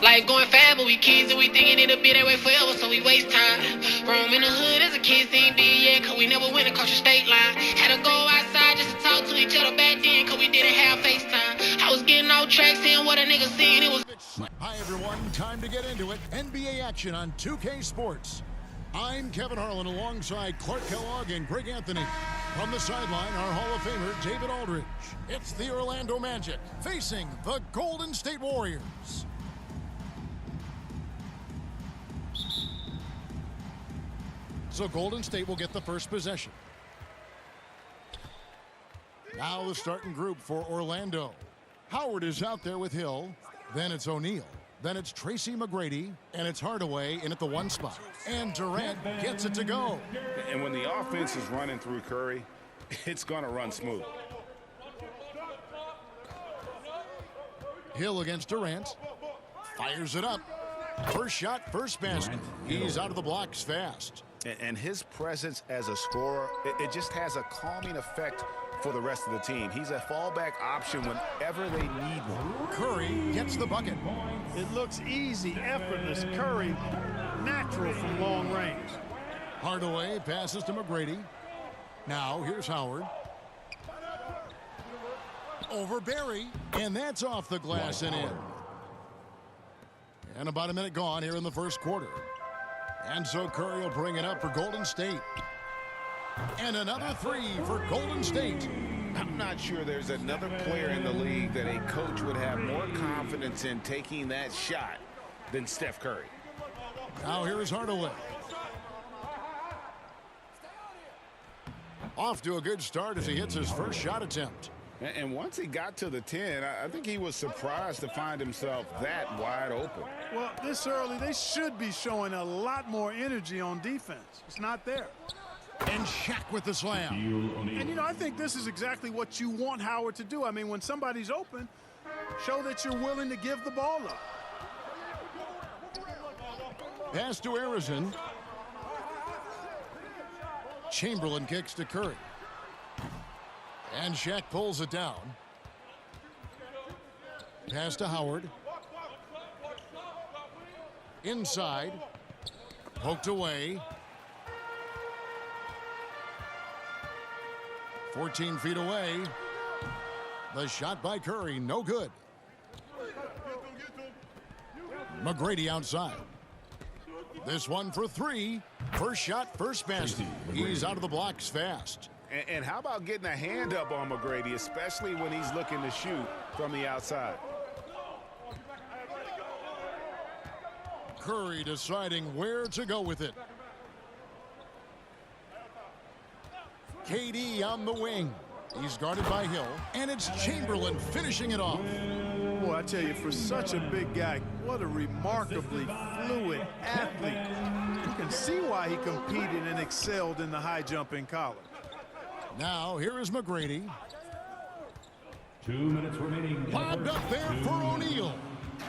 Life going fast, but we kids and we thinking it'll be that way forever, so we waste time. Roam in the hood as a kid, ain't big yet, cause we never went across the state line. Had to go outside just to talk to each other back then, cause we didn't have FaceTime. I was getting off track, seeing what a nigga seen, it was... Hi everyone, time to get into it. NBA action on 2K Sports. I'm Kevin Harlan alongside Clark Kellogg and Greg Anthony. From the sideline, our Hall of Famer, David Aldridge. It's the Orlando Magic facing the Golden State Warriors. So Golden State will get the first possession. Now the starting group for Orlando. Howard is out there with Hill. Then it's O'Neal. Then it's Tracy McGrady. And it's Hardaway in at the 1 spot. And Durant gets it to go. And when the offense is running through Curry, it's going to run smooth. Hill against Durant. Fires it up. First shot, first basket. He's out of the blocks fast. And his presence as a scorer, it just has a calming effect for the rest of the team. He's a fallback option whenever they need one. Curry gets the bucket. It looks easy, effortless. Curry, natural from long range. Hardaway passes to McGrady. Now here's Howard. Over Barry. And that's off the glass and in. And about a minute gone here in the first quarter. And so Curry will bring it up for Golden State. And another 3 for Golden State. I'm not sure there's another player in the league that a coach would have more confidence in taking that shot than Steph Curry. Now here is Hardaway. Off to a good start as he hits his first shot attempt. And once he got to the 10, I think he was surprised to find himself that wide open. Well, this early, they should be showing a lot more energy on defense. It's not there. And Shaq with the slam. And, you know, I think this is exactly what you want Howard to do. I mean, when somebody's open, show that you're willing to give the ball up. Pass to Arizon. Chamberlain kicks to Curry. And Shaq pulls it down. Pass to Howard. Inside. Poked away. 14 feet away. The shot by Curry, no good. McGrady outside. This one for 3. First shot, first basket. He's out of the blocks fast. And how about getting a hand up on McGrady, especially when he's looking to shoot from the outside? Curry deciding where to go with it. KD on the wing. He's guarded by Hill. And it's Chamberlain finishing it off. Boy, I tell you, for such a big guy, what a remarkably fluid athlete. You can see why he competed and excelled in the high jump in college. Now, here is McGrady. 2 minutes remaining. Lobbed up there for O'Neal.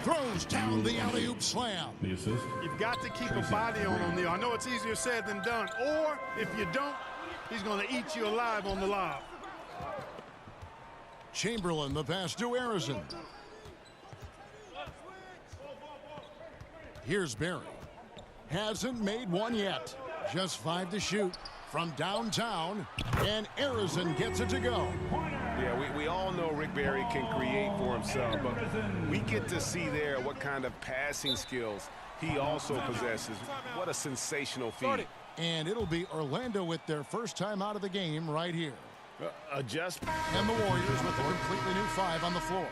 Throws down the alley-oop slam. The assist. You've got to keep a body on O'Neal. I know it's easier said than done. Or, if you don't, he's going to eat you alive on the lob. Chamberlain, the pass to Arizon. Here's Barry. Hasn't made one yet. Just 5 to shoot. From downtown, and Arizon gets it to go. Yeah, we all know Rick Barry can create for himself, but we get to see there what kind of passing skills he also possesses. What a sensational feat. And it'll be Orlando with their first time out of the game right here. Adjustment. And the Warriors with a completely new 5 on the floor.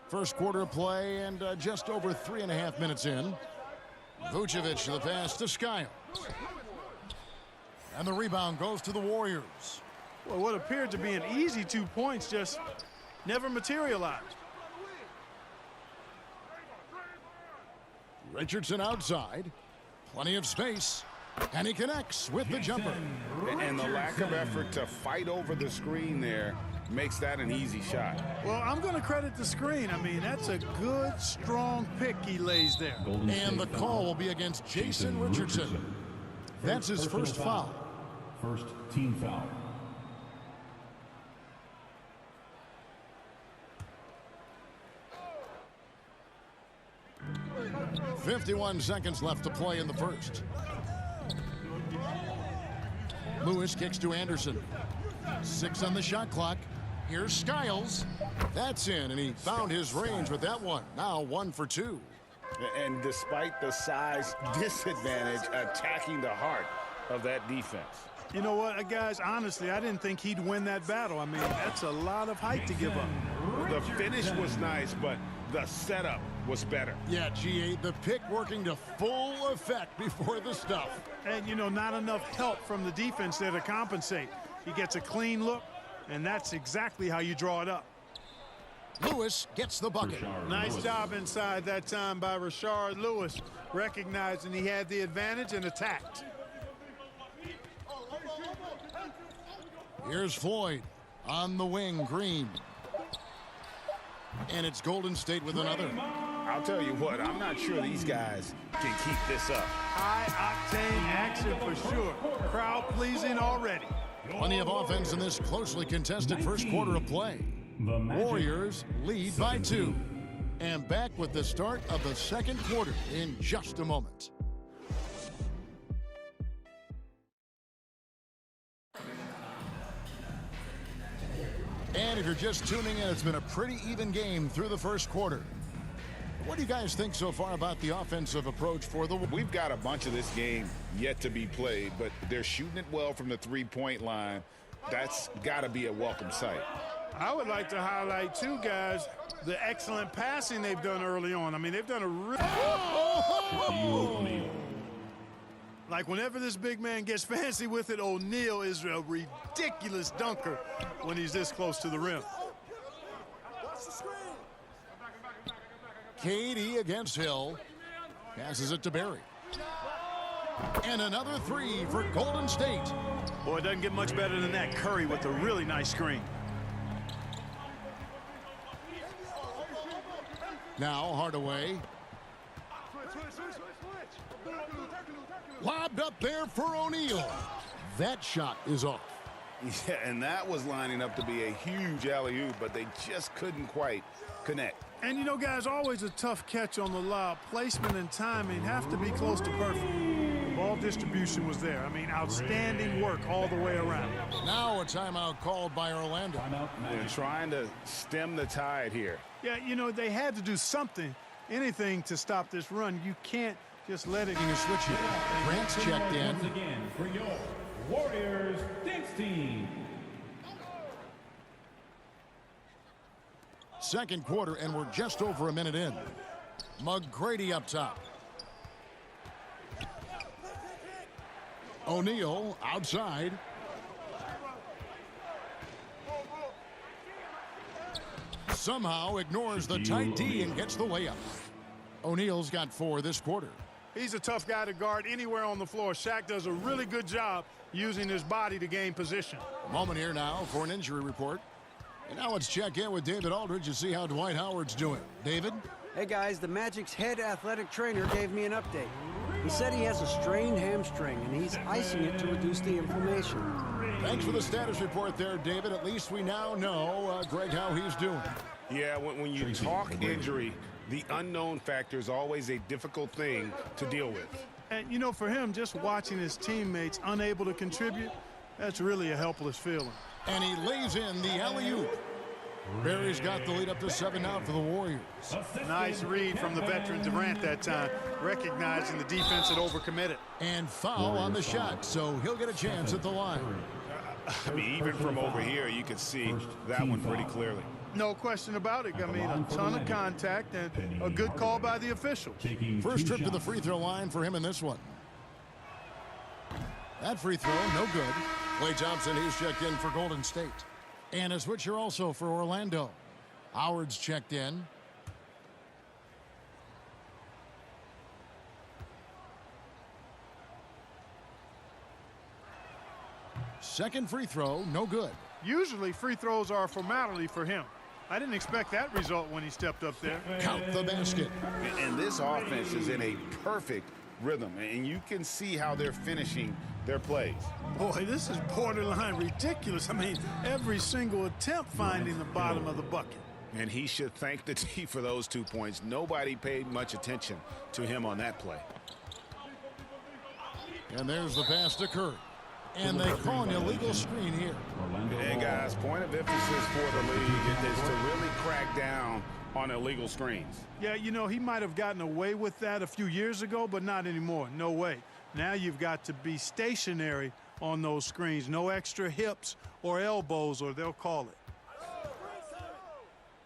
First quarter of play and just over 3.5 minutes in. Vucevic the pass to Skiles. And the rebound goes to the Warriors. Well, what appeared to be an easy 2 points just never materialized. Richardson outside. Plenty of space. And he connects with the jumper. And the lack of effort to fight over the screen there makes that an easy shot. Well, I'm going to credit the screen. I mean, that's a good, strong pick he lays there. And the call will be against Jason Richardson. That's his first foul. First team foul. 51 seconds left to play in the first. Lewis kicks to Anderson. 6 on the shot clock. Here's Skiles. That's in, and he found his range with that one. Now 1 for 2. And despite the size disadvantage, attacking the heart of that defense. You know what, guys, honestly, I didn't think he'd win that battle. I mean, that's a lot of height to give up. The finish was nice, but the setup was better. Yeah, GA, the pick working to full effect before the stuff. And, you know, not enough help from the defense there to compensate. He gets a clean look, and that's exactly how you draw it up. Lewis gets the bucket. Nice job inside that time by Rashard Lewis, recognizing he had the advantage and attacked. Here's Floyd on the wing, Green. And it's Golden State with another. I'll tell you what, I'm not sure these guys can keep this up. High-octane action for sure. Crowd-pleasing already. Plenty of offense in this closely contested first quarter of play. Warriors lead by 2. And back with the start of the second quarter in just a moment. And if you're just tuning in, it's been a pretty even game through the first quarter. What do you guys think so far about the offensive approach for the... We've got a bunch of this game yet to be played, but they're shooting it well from the three-point line. That's got to be a welcome sight. I would like to highlight, too, guys, the excellent passing they've done early on. I mean, they've done a really... Like, whenever this big man gets fancy with it, O'Neal is a ridiculous dunker when he's this close to the rim. KD against Hill. Passes it to Barry. And another 3 for Golden State. Boy, it doesn't get much better than that. Curry with a really nice screen. Now Hardaway. Lobbed up there for O'Neal. That shot is off. Yeah, and that was lining up to be a huge alley-oop, but they just couldn't quite connect. And, you know, guys, always a tough catch on the lob. Placement and timing have to be close to perfect. The ball distribution was there. I mean, outstanding work all the way around. Now a timeout called by Orlando. They're trying to stem the tide here. Yeah, you know, they had to do something, anything to stop this run. You can't just let it... You switch it. Grant's checked in. Once again for your Warriors Dance Team. Second quarter, and we're just over a minute in. McGrady up top. O'Neal outside. Somehow ignores the tight D and gets the layup. O'Neal's got 4 this quarter. He's a tough guy to guard anywhere on the floor. Shaq does a really good job using his body to gain position. A moment here now for an injury report. And now let's check in with David Aldridge to see how Dwight Howard's doing. David? Hey guys, the Magic's head athletic trainer gave me an update. He said he has a strained hamstring and he's icing it to reduce the inflammation. Thanks for the status report there, David. At least we now know, Greg, how he's doing. Yeah, when you talk injury, the unknown factor is always a difficult thing to deal with. And, you know, for him, just watching his teammates unable to contribute, that's really a helpless feeling. And he lays in the alley-oop. Barry's got the lead up to 7 now for the Warriors. Nice read from the veteran Durant that time, recognizing the defense had overcommitted. And foul on the shot, so he'll get a chance at the line. I mean, even from over here, you can see that one pretty clearly. No question about it. I mean, a ton of contact and a good call by the officials. First trip to the free throw line for him in this one. That free throw, no good. Klay Thompson, he's checked in for Golden State. And a switcher also for Orlando. Howard's checked in. Second free throw, no good. Usually free throws are a formality for him. I didn't expect that result when he stepped up there. Count the basket. And this offense is in a perfect rhythm, and you can see how they're finishing their plays. Boy, this is borderline ridiculous. I mean, every single attempt finding the bottom of the bucket. And he should thank the D for those 2 points. Nobody paid much attention to him on that play. And there's the pass to Curry. And they call an illegal screen here. And guys, point of emphasis for the league is to really crack down on illegal screens. Yeah, you know, he might have gotten away with that a few years ago, but not anymore. No way. Now you've got to be stationary on those screens. No extra hips or elbows, or they'll call it.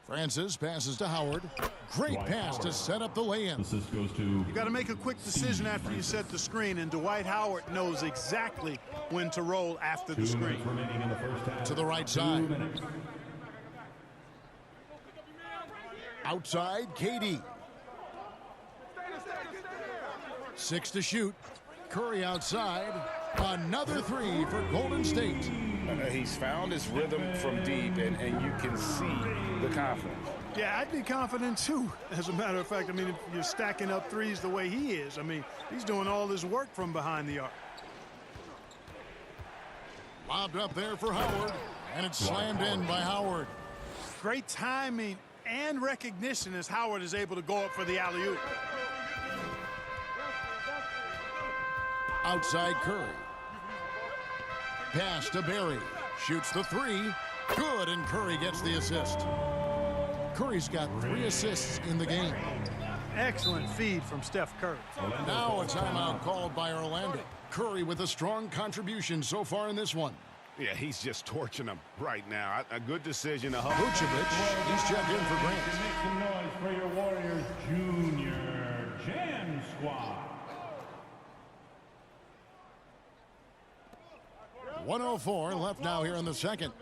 Francis passes to Howard. Great pass to set up the lay-in. Assist goes to You got to make a quick decision after you set the screen, and Dwight Howard knows exactly when to roll after the 2 screen. minutes remaining in the first half. To the right 2 side. minutes. Outside, KD. 6 to shoot. Curry outside. Another 3 for Golden State. He's found his rhythm from deep, and you can see the confidence. Yeah, I'd be confident too. As a matter of fact, I mean, if you're stacking up threes the way he is, I mean, he's doing all his work from behind the arc. Lobbed up there for Howard. And it's slammed in by Howard. Great timing and recognition as Howard is able to go up for the alley-oop. Outside Curry. Pass to Barry. Shoots the 3. Good, and Curry gets the assist. Curry's got 3 assists in the game. Excellent feed from Steph Curry. Now a timeout called by Orlando. Curry with a strong contribution so far in this one. Yeah, he's just torching them right now. A good decision to Vucevic, he's checked in for Grant. Make some noise for your Warriors Junior Jam Squad. 1:04 left now here in the second.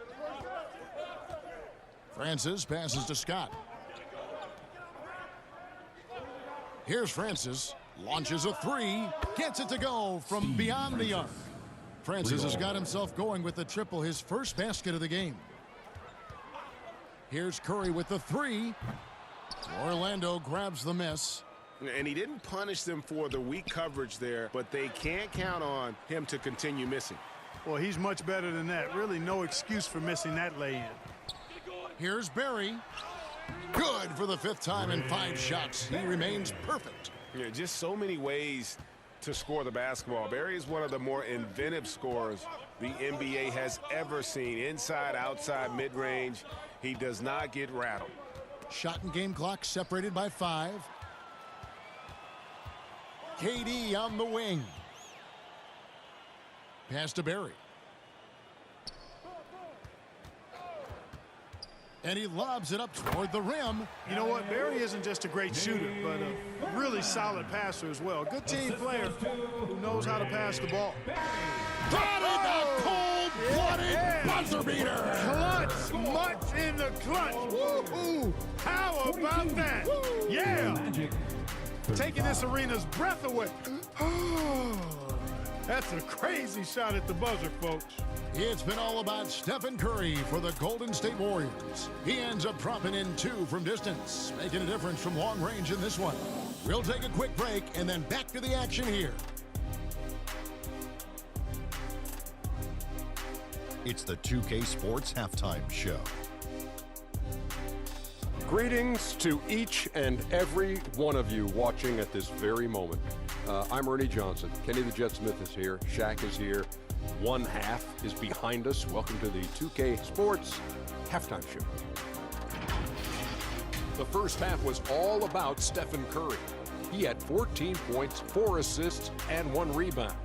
Francis passes to Scott. Here's Francis. Launches a 3. Gets it to go from beyond the arc. Francis has got himself going with the triple, his first basket of the game. Here's Curry with the 3. Orlando grabs the miss. And he didn't punish them for the weak coverage there, but they can't count on him to continue missing. Well, he's much better than that. Really no excuse for missing that lay-in. Here's Barry. Good for the 5th time in 5 shots. He remains perfect. Yeah, just so many ways to score the basketball. Barry is one of the more inventive scorers the NBA has ever seen. Inside, outside, mid-range. He does not get rattled. Shot and game clock separated by 5. KD on the wing. Pass to Barry. And he lobs it up toward the rim. You know what? Barry isn't just a great shooter, but a really solid passer as well. Good team player who knows how to pass the ball. Got it! The cold-blooded buzzer beater! Clutch! Much in the clutch! Woo-hoo! How about that? Yeah! Taking this arena's breath away. That's a crazy shot at the buzzer, folks. It's been all about Stephen Curry for the Golden State Warriors. He ends up dropping in 2 from distance, making a difference from long range in this one. We'll take a quick break and then back to the action here. It's the 2K Sports Halftime Show. Greetings to each and every one of you watching at this very moment. I'm Ernie Johnson. Kenny the Jet Smith is here. Shaq is here. One half is behind us. Welcome to the 2K Sports Halftime Show. The first half was all about Stephen Curry. He had 14 points, 4 assists, and 1 rebound.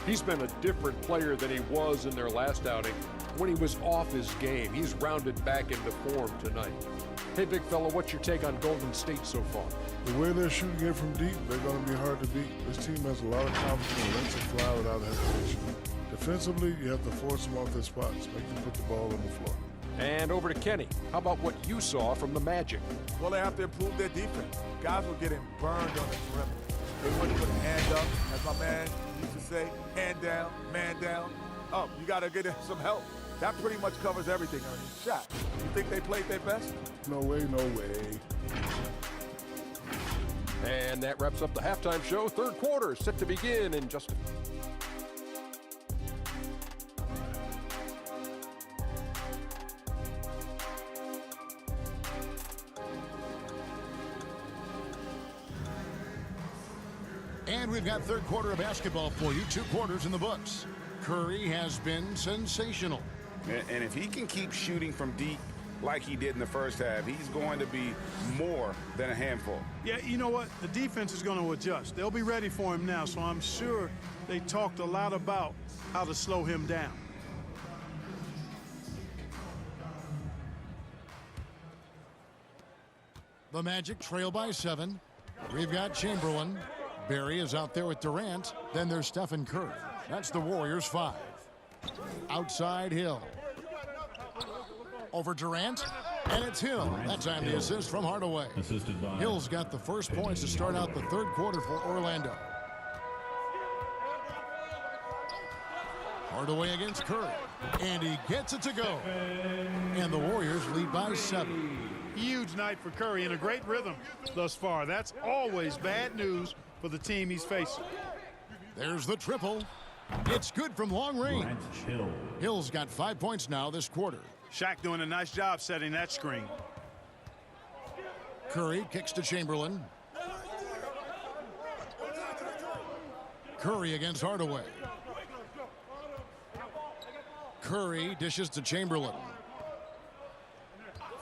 He's been a different player than he was in their last outing when he was off his game. He's rounded back into form tonight. Hey, big fella, what's your take on Golden State so far? The way they're shooting it from deep, they're going to be hard to beat. This team has a lot of confidence and lets it fly without hesitation. Defensively, you have to force them off their spots, make them put the ball on the floor. And over to Kenny. How about what you saw from the Magic? Well, they have to improve their defense. Guys were getting burned on the perimeter. They wouldn't put a hand up, as my man used to say, hand down, man down. Oh, you got to get some help. That pretty much covers everything, Ernie. Shaq, you think they played their best? No way, no way. And that wraps up the halftime show. Third quarter set to begin in just a And we've got third quarter of basketball for you. 2 quarters in the books. Curry has been sensational. And if he can keep shooting from deep like he did in the first half, he's going to be more than a handful. Yeah, you know what? The defense is going to adjust. They'll be ready for him now, so I'm sure they talked a lot about how to slow him down. The Magic trail by 7. We've got Chamberlain. Barry is out there with Durant. Then there's Stephen Curry. That's the Warriors 5. Outside Hill. Over Durant. And it's Hill. That time the assist from Hardaway. Hill's got the first points to start out the third quarter for Orlando. Hardaway against Curry. And he gets it to go. And the Warriors lead by 7. Huge night for Curry and a great rhythm thus far. That's always bad news for the team he's facing. There's the triple. It's good from long range. Hill's got 5 points now this quarter. Shaq doing a nice job setting that screen. Curry kicks to Chamberlain. Curry against Hardaway. Curry dishes to Chamberlain.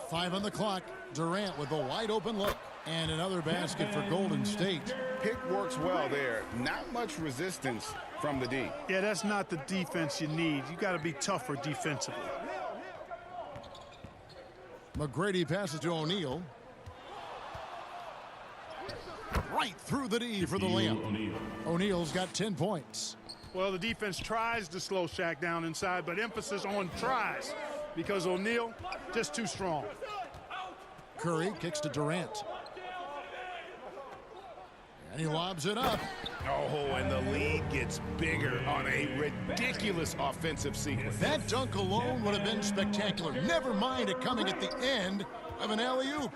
5 on the clock. Durant with a wide open look. And another basket for Golden State. Pick works well there. Not much resistance from the D. Yeah, that's not the defense you need. You got to be tougher defensively. McGrady passes to O'Neal. Right through the D for the layup. O'Neal's got 10 points. Well, the defense tries to slow Shaq down inside, but emphasis on tries because O'Neal just too strong. Curry kicks to Durant. And he lobs it up. Oh, and the lead gets bigger on a ridiculous offensive sequence. That dunk alone would have been spectacular. Never mind it coming at the end of an alley-oop.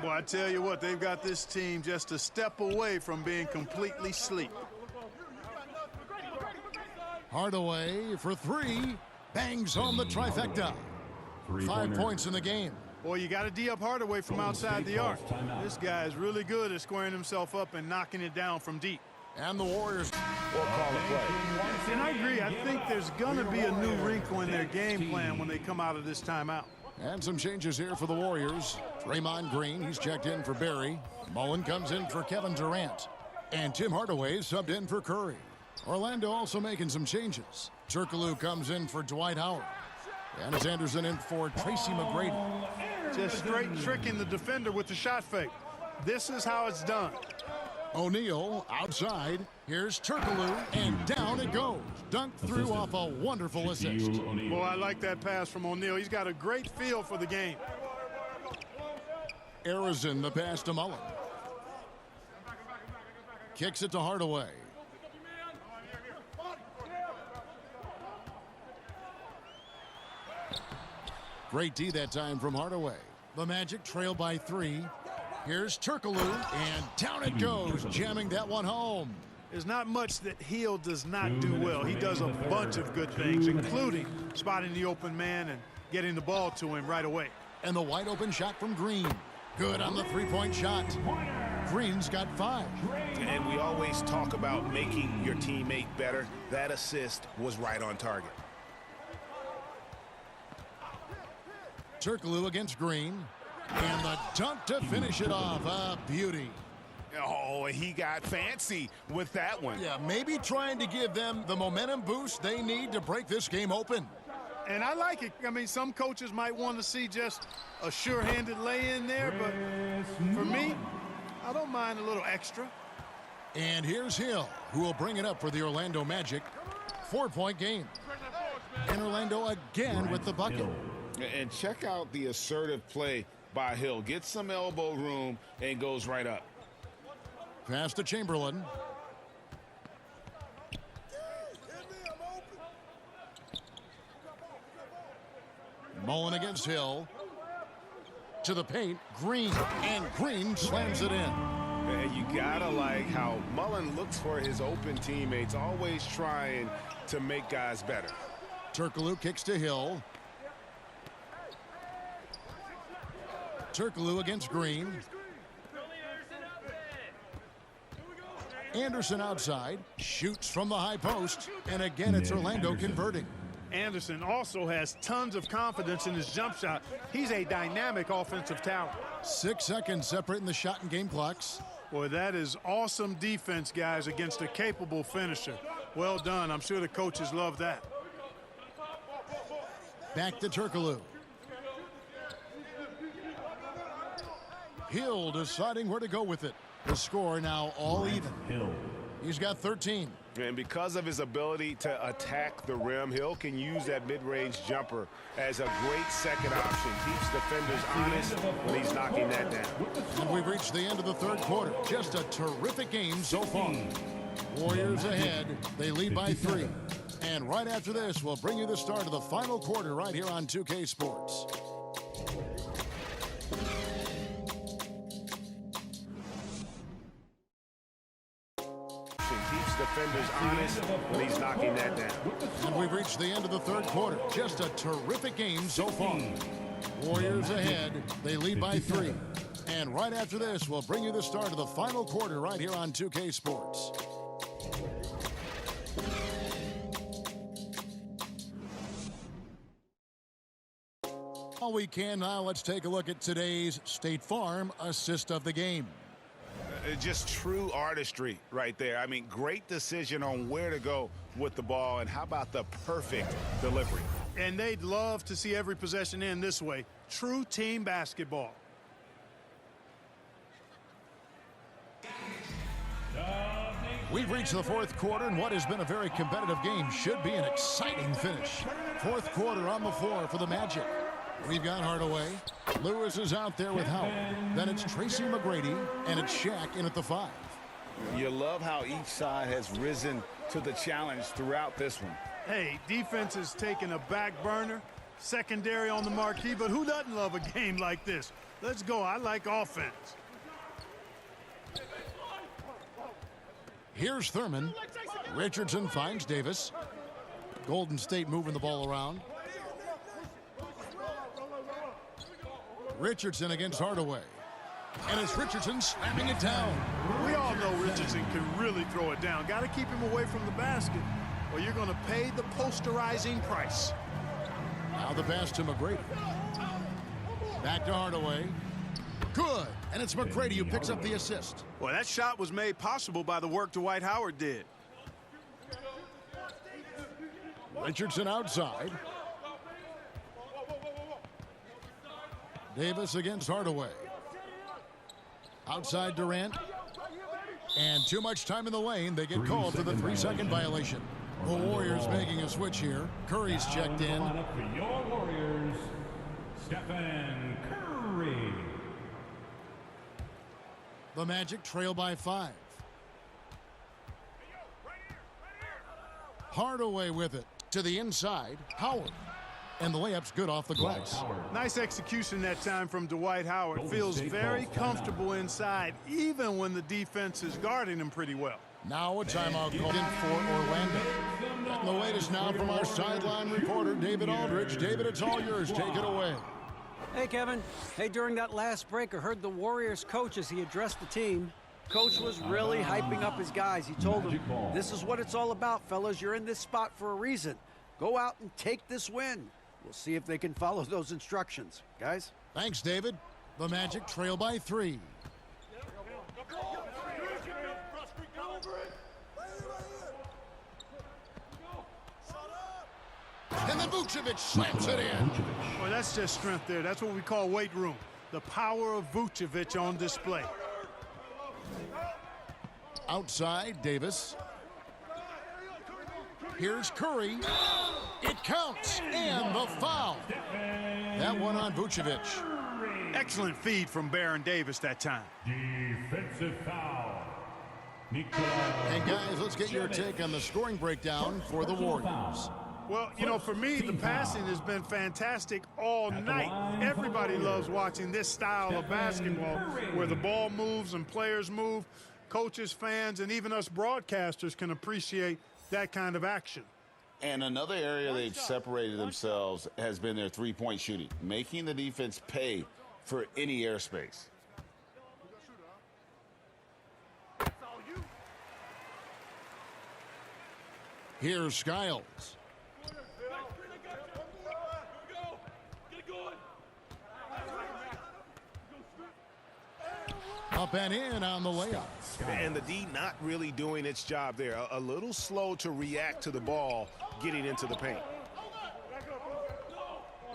Well, I tell you what, they've got this team just a step away from being completely asleep. Hardaway for 3. Bangs home the trifecta. 5 points in the game. Boy, you got to D up Hardaway from outside the arc. This guy is really good at squaring himself up and knocking it down from deep. And the Warriors will call a play. And I agree. I think there's going to be a new wrinkle in their game plan when they come out of this timeout. And some changes here for the Warriors. Draymond Green, he's checked in for Barry. Mullen comes in for Kevin Durant. And Tim Hardaway subbed in for Curry. Orlando also making some changes. Turkoglu comes in for Dwight Howard. And it's Anderson in for Tracy McGrady. Just straight tricking the defender with the shot fake. This is how it's done. O'Neal outside. Here's Turkoglu, and down it goes. Dunked through off a wonderful assist. Well, I like that pass from O'Neal. He's got a great feel for the game. Arizin the pass to Mullen. Kicks it to Hardaway. Great D that time from Hardaway. The Magic trail by 3. Here's Turkoglu, and down it goes, jamming that one home. There's not much that Hill does not do well. He does a bunch of good things, including spotting the open man and getting the ball to him right away. And the wide open shot from Green. Good on the three-point shot. Green's got 5. And we always talk about making your teammate better. That assist was right on target. Turkoglu against Green. And the dunk to finish it off. A beauty. Oh, he got fancy with that one. Yeah, maybe trying to give them the momentum boost they need to break this game open. And I like it. I mean, some coaches might want to see just a sure-handed lay-in there, but for me, I don't mind a little extra. And here's Hill, who will bring it up for the Orlando Magic. 4-point game. And Orlando again with the bucket. And check out the assertive play by Hill. Gets some elbow room and goes right up. Pass to Chamberlain. Mullen against Hill. To the paint, Green, and Green slams it in. And you gotta like how Mullen looks for his open teammates, always trying to make guys better. Turkoglu kicks to Hill. Turkoglu against Green. Anderson outside, shoots from the high post, and again it's Orlando converting. Anderson also has tons of confidence in his jump shot. He's a dynamic offensive talent. 6 seconds separating the shot and game clocks. Boy, that is awesome defense, guys, against a capable finisher. Well done. I'm sure the coaches love that. Back to Turkoglu. Hill deciding where to go with it. The score now all even. He's got 13. And because of his ability to attack the rim, Hill can use that mid-range jumper as a great second option. Keeps defenders honest when he's knocking that down. And we've reached the end of the third quarter. Just a terrific game so far. Warriors ahead. They lead by 3. And right after this, we'll bring you the start of the final quarter right here on 2K Sports. Keeps defenders honest when he's knocking that down. And we've reached the end of the third quarter. Just a terrific game so far. Warriors ahead. They lead by 3. And right after this, we'll bring you the start of the final quarter right here on 2K Sports. All we can now, let's take a look at today's State Farm assist of the game. Just true artistry right there. I mean, great decision on where to go with the ball, and how about the perfect delivery? And they'd love to see every possession end this way. True team basketball. We've reached the fourth quarter, and what has been a very competitive game should be an exciting finish. Fourth quarter on the floor for the Magic. We've got Hardaway. Lewis is out there with Howard. Then it's Tracy McGrady, and it's Shaq in at the 5. You love how each side has risen to the challenge throughout this one. Hey, defense is taking a back burner, secondary on the marquee, but who doesn't love a game like this? Let's go. I like offense. Here's Thurman. Richardson finds Davis. Golden State moving the ball around. Richardson against Hardaway. And it's Richardson slamming it down. We all know Richardson can really throw it down. Got to keep him away from the basket, or you're going to pay the posterizing price. Now the pass to McGrady. Back to Hardaway. Good. And it's McGrady who picks up the assist. Well, that shot was made possible by the work Dwight Howard did. Richardson outside. Davis against Hardaway. Outside Durant. And too much time in the lane. They get called for the 3-second violation. The Warriors making a switch here. Curry's checked in. For your Warriors, Stephen Curry. The Magic trail by 5. Hardaway with it. To the inside. Howard. And the layup's good off the glass. Nice execution that time from Dwight Howard. Feels very comfortable inside, even when the defense is guarding him pretty well. Now a timeout called in for Orlando. And the latest now from our sideline reporter, David Aldridge. David, it's all yours. Take it away. Hey, Kevin. Hey, during that last break, I heard the Warriors coach as he addressed the team. Coach was really hyping up his guys. He told them, this is what it's all about, fellas. You're in this spot for a reason. Go out and take this win. We'll see if they can follow those instructions. Guys? Thanks, David. The Magic trail by 3. And then Vucevic slams it in. Well, that's just strength there. That's what we call weight room. The power of Vucevic on display. Outside, Davis. Here's Curry. It counts, and the foul. That one on Vucevic. Excellent feed from Baron Davis that time. Defensive foul. And guys, let's get your take on the scoring breakdown for the Warriors. Well, you know, for me, the passing has been fantastic all night. Everybody loves watching this style of basketball where the ball moves and players move. Coaches, fans, and even us broadcasters can appreciate that kind of action. And another area they've separated themselves has been their three-point shooting, making the defense pay for any airspace. Here's Skiles. Up and in on the layup. And the D not really doing its job there. A little slow to react to the ball getting into the paint.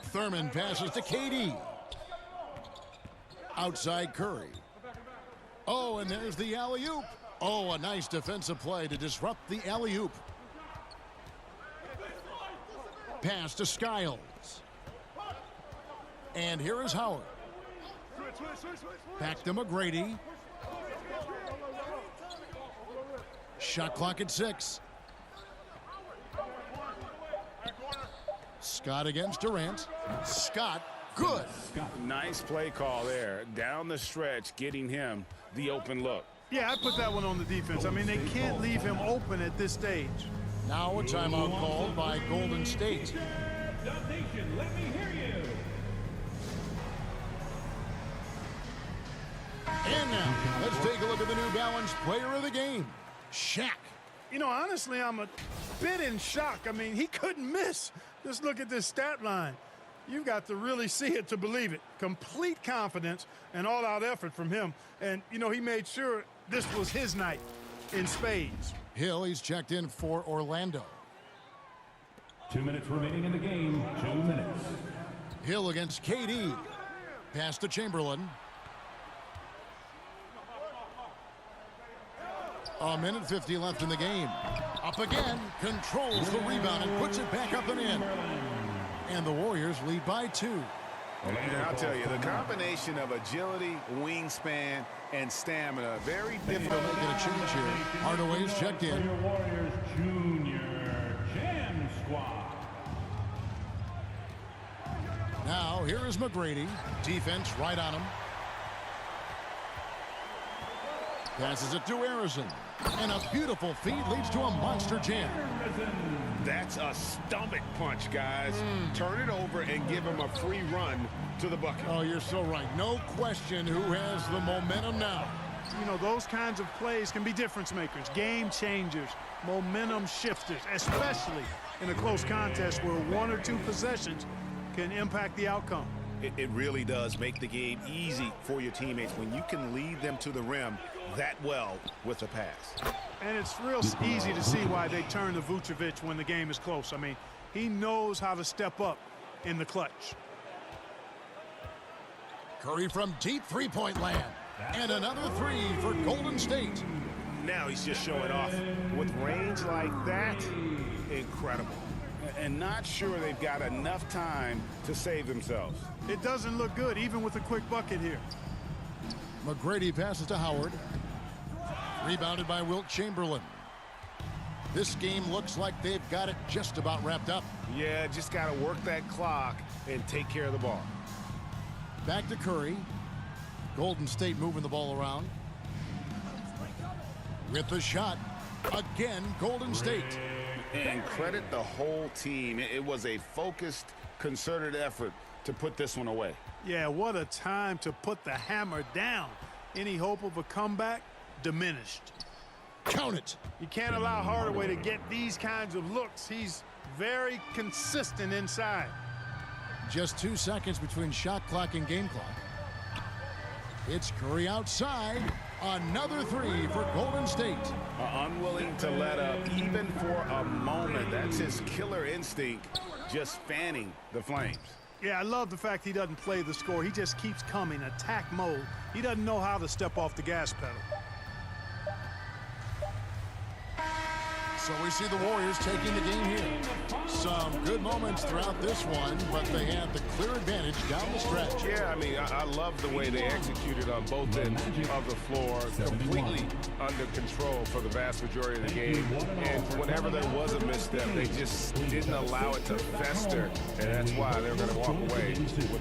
Thurman passes to KD. Outside Curry. Oh, and there's the alley-oop. Oh, a nice defensive play to disrupt the alley-oop. Pass to Skiles. And here is Howard. Back to McGrady. Shot clock at 6. Scott against Durant. Scott, good. Nice play call there. Down the stretch, getting him the open look. Yeah, I put that one on the defense. I mean, they can't leave him open at this stage. Now a timeout called by Golden State. Nation, let me hear you. And now, let's take a look at the New Balance player of the game, Shaq. You know, honestly, I'm a bit in shock. I mean, he couldn't miss. Just look at this stat line. You've got to really see it to believe it. Complete confidence and all-out effort from him. And, you know, he made sure this was his night in spades. Hill, he's checked in for Orlando. 2 minutes remaining in the game. 2 minutes. Hill against KD. Pass to Chamberlain. A minute 50 left in the game. Up again, controls the rebound and puts it back up and in. And the Warriors lead by 2. And I'll tell you, the combination of agility, wingspan, and stamina, very difficult. Making a change here. Hardaway's checked in. Your Warriors Junior Jam Squad. Now, here is McGrady. Defense right on him. Passes it to Harrison. And a beautiful feed leads to a monster jam. That's a stomach punch, guys. Turn it over and give him a free run to the bucket. Oh, you're so right. No question who has the momentum now. You know, those kinds of plays can be difference makers, game changers, momentum shifters, especially in a close contest where 1 or 2 possessions can impact the outcome. It really does make the game easy for your teammates when you can lead them to the rim that well with a pass. And it's real easy to see why they turn to Vucevic when the game is close. I mean, he knows how to step up in the clutch. Curry from deep three-point land. And another 3 for Golden State. Now he's just showing off. With range like that, incredible. And not sure they've got enough time to save themselves. It doesn't look good, even with a quick bucket here. McGrady passes to Howard. Rebounded by Wilt Chamberlain. This game looks like they've got it just about wrapped up. Yeah, just got to work that clock and take care of the ball. Back to Curry. Golden State moving the ball around. With the shot. Again, Golden State. And credit the whole team. It was a focused, concerted effort to put this one away. Yeah, what a time to put the hammer down. Any hope of a comeback? Diminished. Count it. You can't allow Hardaway to get these kinds of looks. He's very consistent inside. Just 2 seconds between shot clock and game clock. It's Curry outside. Another 3 for Golden State. Unwilling to let up even for a moment. That's his killer instinct, just fanning the flames. Yeah, I love the fact he doesn't play the score. He just keeps coming, attack mode. He doesn't know how to step off the gas pedal. So we see the Warriors taking the game here. Some good moments throughout this one, but they had the clear advantage down the stretch. Yeah, I mean, I love the way they executed on both ends of the floor, completely under control for the vast majority of the game. And whenever there was a misstep, they just didn't allow it to fester, and that's why they're going to walk away with